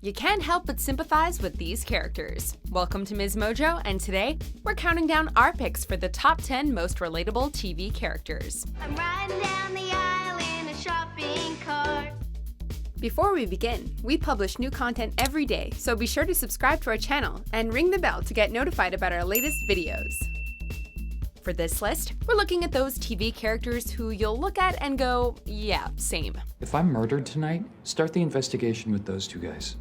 You can't help but sympathize with these characters. Welcome to MsMojo, and today, we're counting down our picks for the top 10 most relatable TV characters. I'm riding down the aisle in a shopping cart. Before we begin, we publish new content every day, so be sure to subscribe to our channel and ring the bell to get notified about our latest videos. For this list, we're looking at those TV characters who you'll look at and go, yeah, same. If I'm murdered tonight, start the investigation with those two guys.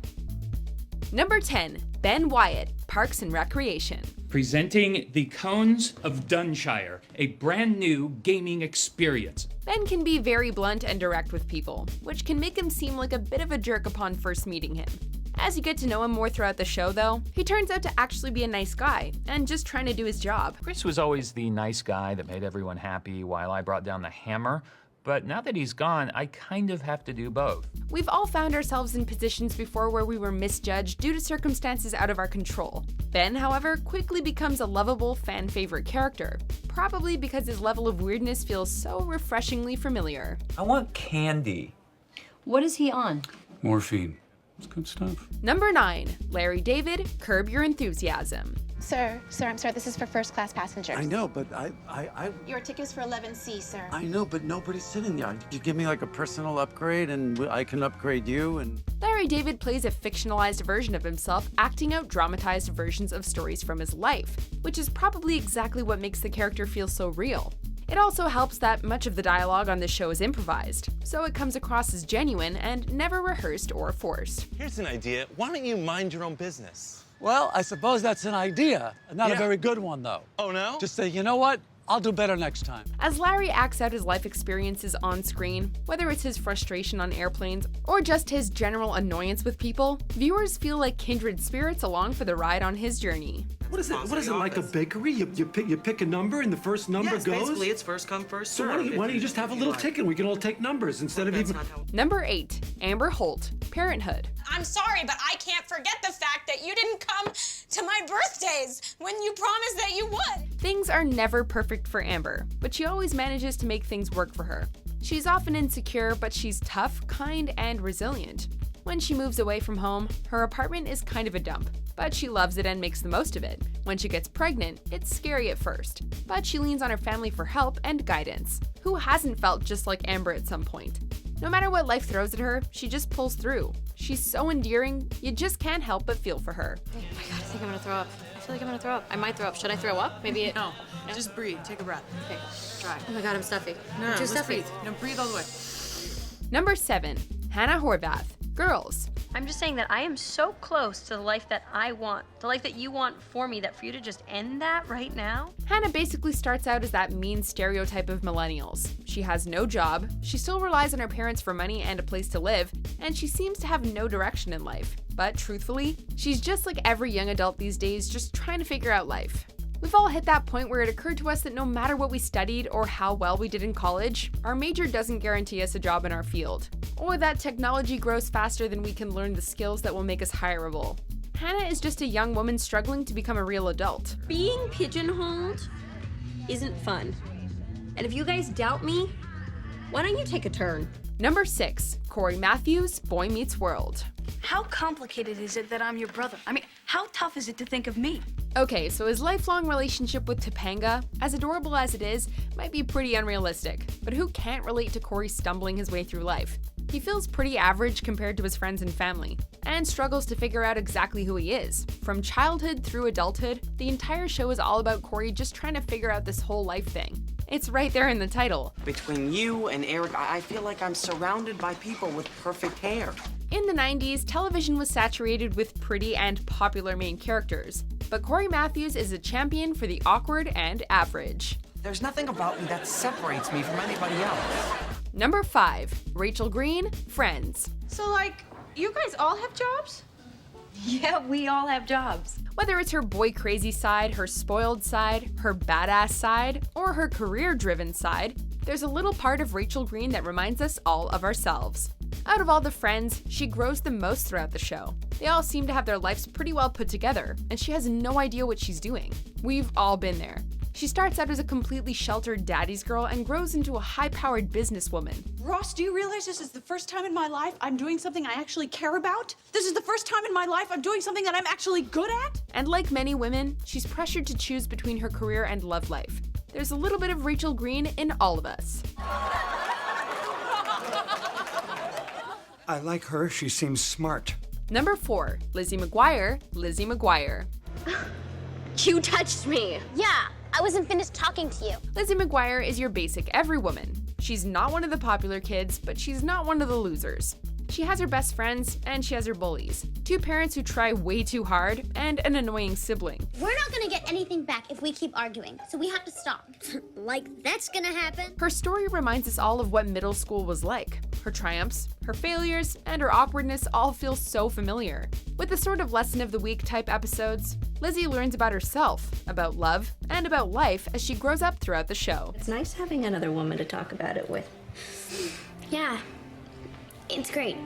Number 10, Ben Wyatt, Parks and Recreation. Presenting the Cones of Dunshire, a brand new gaming experience. Ben can be very blunt and direct with people, which can make him seem like a bit of a jerk upon first meeting him. As you get to know him more throughout the show, though, he turns out to actually be a nice guy and just trying to do his job. Chris was always the nice guy that made everyone happy while I brought down the hammer, but now that he's gone, I kind of have to do both. We've all found ourselves in positions before where we were misjudged due to circumstances out of our control. Ben, however, quickly becomes a lovable fan favorite character, probably because his level of weirdness feels so refreshingly familiar. I want candy. What is he on? Morphine. It's good stuff. Number 9, Larry David, Curb Your Enthusiasm. Sir, I'm sorry, this is for first-class passengers. I know, but Your ticket's for 11C, sir. I know, but nobody's sitting there. You give me like a personal upgrade and I can upgrade you and... Larry David plays a fictionalized version of himself, acting out dramatized versions of stories from his life, which is probably exactly what makes the character feel so real. It also helps that much of the dialogue on this show is improvised, so it comes across as genuine and never rehearsed or forced. Here's an idea. Why don't you mind your own business? Well, I suppose that's an idea. Not a very good one, though. Oh, no? Just say, you know what? I'll do better next time. As Larry acts out his life experiences on screen, whether it's his frustration on airplanes or just his general annoyance with people, viewers feel like kindred spirits along for the ride on his journey. What is it? What is it, like a bakery? You pick a number and the first number goes? Basically it's first come, first serve. So why don't you just have a little ticket and we can all take numbers instead of even... Number 8, Amber Holt, Parenthood. I'm sorry, but I can't forget the fact that you didn't come to my birthdays when you promised that you would. Things are never perfect for Amber, but she always manages to make things work for her. She's often insecure, but she's tough, kind, and resilient. When she moves away from home, her apartment is kind of a dump, but she loves it and makes the most of it. When she gets pregnant, it's scary at first, but she leans on her family for help and guidance. Who hasn't felt just like Amber at some point? No matter what life throws at her, she just pulls through. She's so endearing, you just can't help but feel for her. Oh my god, I think I'm gonna throw up. I feel like I'm gonna throw up. I might throw up. Should I throw up? Maybe No, just breathe. Take a breath. Okay. Try. Oh my god, I'm stuffy. No, I'm too let's stuffy. breathe. No, breathe all the way. Number 7, Hannah Horvath, Girls. I'm just saying that I am so close to the life that I want, the life that you want for me, that for you to just end that right now? Hannah basically starts out as that mean stereotype of millennials. She has no job, she still relies on her parents for money and a place to live, and she seems to have no direction in life. But truthfully, she's just like every young adult these days, just trying to figure out life. We've all hit that point where it occurred to us that no matter what we studied or how well we did in college, our major doesn't guarantee us a job in our field. Or that technology grows faster than we can learn the skills that will make us hireable. Hannah is just a young woman struggling to become a real adult. Being pigeonholed isn't fun. And if you guys doubt me, why don't you take a turn? Number 6, Cory Matthews, Boy Meets World. How complicated is it that I'm your brother? I mean, how tough is it to think of me? Okay, so his lifelong relationship with Topanga, as adorable as it is, might be pretty unrealistic. But who can't relate to Cory stumbling his way through life? He feels pretty average compared to his friends and family, and struggles to figure out exactly who he is. From childhood through adulthood, the entire show is all about Cory just trying to figure out this whole life thing. It's right there in the title. Between you and Eric, I feel like I'm surrounded by people with perfect hair. In the 90s, television was saturated with pretty and popular main characters, but Cory Matthews is a champion for the awkward and average. There's nothing about me that separates me from anybody else. Number 5, Rachel Green, Friends. So like, you guys all have jobs? Yeah, we all have jobs. Whether it's her boy crazy side, her spoiled side, her badass side, or her career-driven side, there's a little part of Rachel Green that reminds us all of ourselves. Out of all the friends, she grows the most throughout the show. They all seem to have their lives pretty well put together, and she has no idea what she's doing. We've all been there. She starts out as a completely sheltered daddy's girl and grows into a high-powered businesswoman. Ross, do you realize this is the first time in my life I'm doing something I actually care about? This is the first time in my life I'm doing something that I'm actually good at? And like many women, she's pressured to choose between her career and love life. There's a little bit of Rachel Green in all of us. I like her. She seems smart. Number 4, Lizzie McGuire, Lizzie McGuire. You touched me. Yeah, I wasn't finished talking to you. Lizzie McGuire is your basic every woman. She's not one of the popular kids, but she's not one of the losers. She has her best friends, and she has her bullies. 2 parents who try way too hard, and an annoying sibling. We're not gonna get anything back if we keep arguing, so we have to stop. Like, that's gonna happen. Her story reminds us all of what middle school was like. Her triumphs, her failures, and her awkwardness all feel so familiar. With the sort of lesson of the week type episodes, Lizzie learns about herself, about love, and about life as she grows up throughout the show. It's nice having another woman to talk about it with. Yeah, it's great.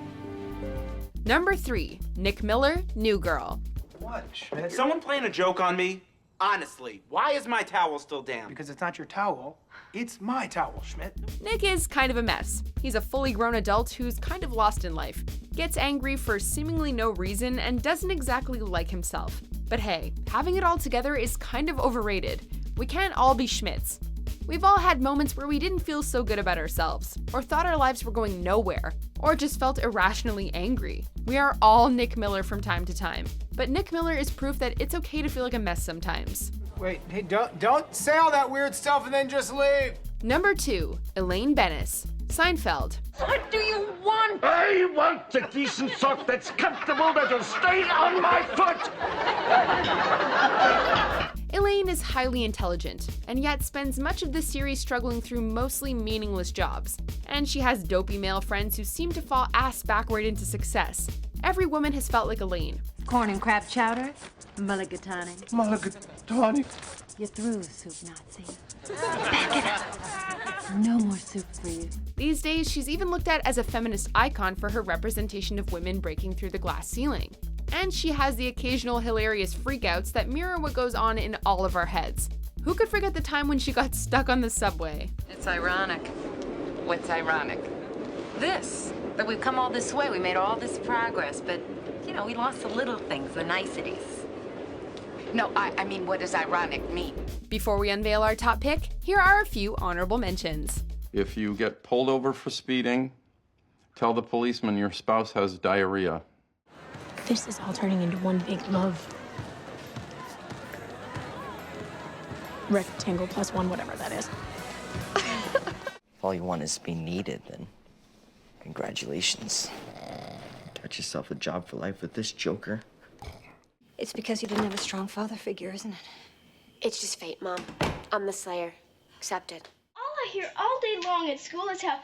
Number 3, Nick Miller, New Girl. What, Schmidt? Is someone playing a joke on me? Honestly, why is my towel still damp? Because it's not your towel. It's my towel, Schmidt. Nick is kind of a mess. He's a fully grown adult who's kind of lost in life, gets angry for seemingly no reason, and doesn't exactly like himself. But hey, having it all together is kind of overrated. We can't all be Schmidts. We've all had moments where we didn't feel so good about ourselves, or thought our lives were going nowhere, or just felt irrationally angry. We are all Nick Miller from time to time. But Nick Miller is proof that it's okay to feel like a mess sometimes. Wait, hey, don't say all that weird stuff and then just leave. Number 2, Elaine Benes, Seinfeld. What do you want? I want a decent sock that's comfortable, that'll stay on my foot! Elaine is highly intelligent, and yet spends much of the series struggling through mostly meaningless jobs. And she has dopey male friends who seem to fall ass backward into success. Every woman has felt like Elaine. Corn and crab chowder, mulligatawny. Mulligatawny. You're through, soup Nazi. Back it up. No more soup for you. These days, she's even looked at as a feminist icon for her representation of women breaking through the glass ceiling. And she has the occasional hilarious freakouts that mirror what goes on in all of our heads. Who could forget the time when she got stuck on the subway? It's ironic. What's ironic? This, that we've come all this way, we made all this progress, but, you know, we lost the little things, the niceties. No, I mean, what does ironic mean? Before we unveil our top pick, here are a few honorable mentions. If you get pulled over for speeding, tell the policeman your spouse has diarrhea. This is all turning into one big love. Rectangle plus 1, whatever that is. If all you want is to be needed, then congratulations. Got yourself a job for life with this joker. It's because you didn't have a strong father figure, isn't it? It's just fate, Mom. I'm the Slayer. Accept it. All I hear all day long at school is how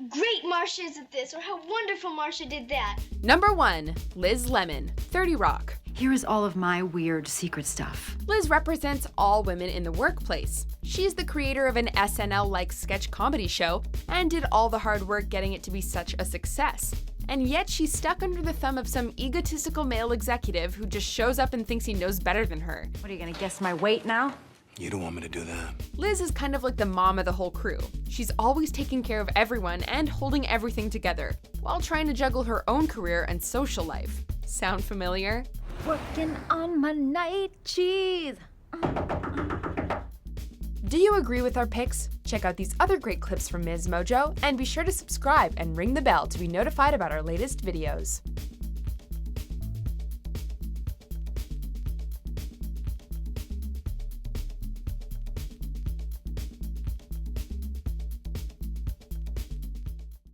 great Marsha is at this, or how wonderful Marsha did that. Number 1, Liz Lemon, 30 Rock. Here is all of my weird secret stuff. Liz represents all women in the workplace. She's the creator of an SNL-like sketch comedy show and did all the hard work getting it to be such a success. And yet she's stuck under the thumb of some egotistical male executive who just shows up and thinks he knows better than her. What, are you gonna guess my weight now? You don't want me to do that. Liz is kind of like the mom of the whole crew. She's always taking care of everyone and holding everything together, while trying to juggle her own career and social life. Sound familiar? Working on my night cheese. Do you agree with our picks? Check out these other great clips from MsMojo, and be sure to subscribe and ring the bell to be notified about our latest videos.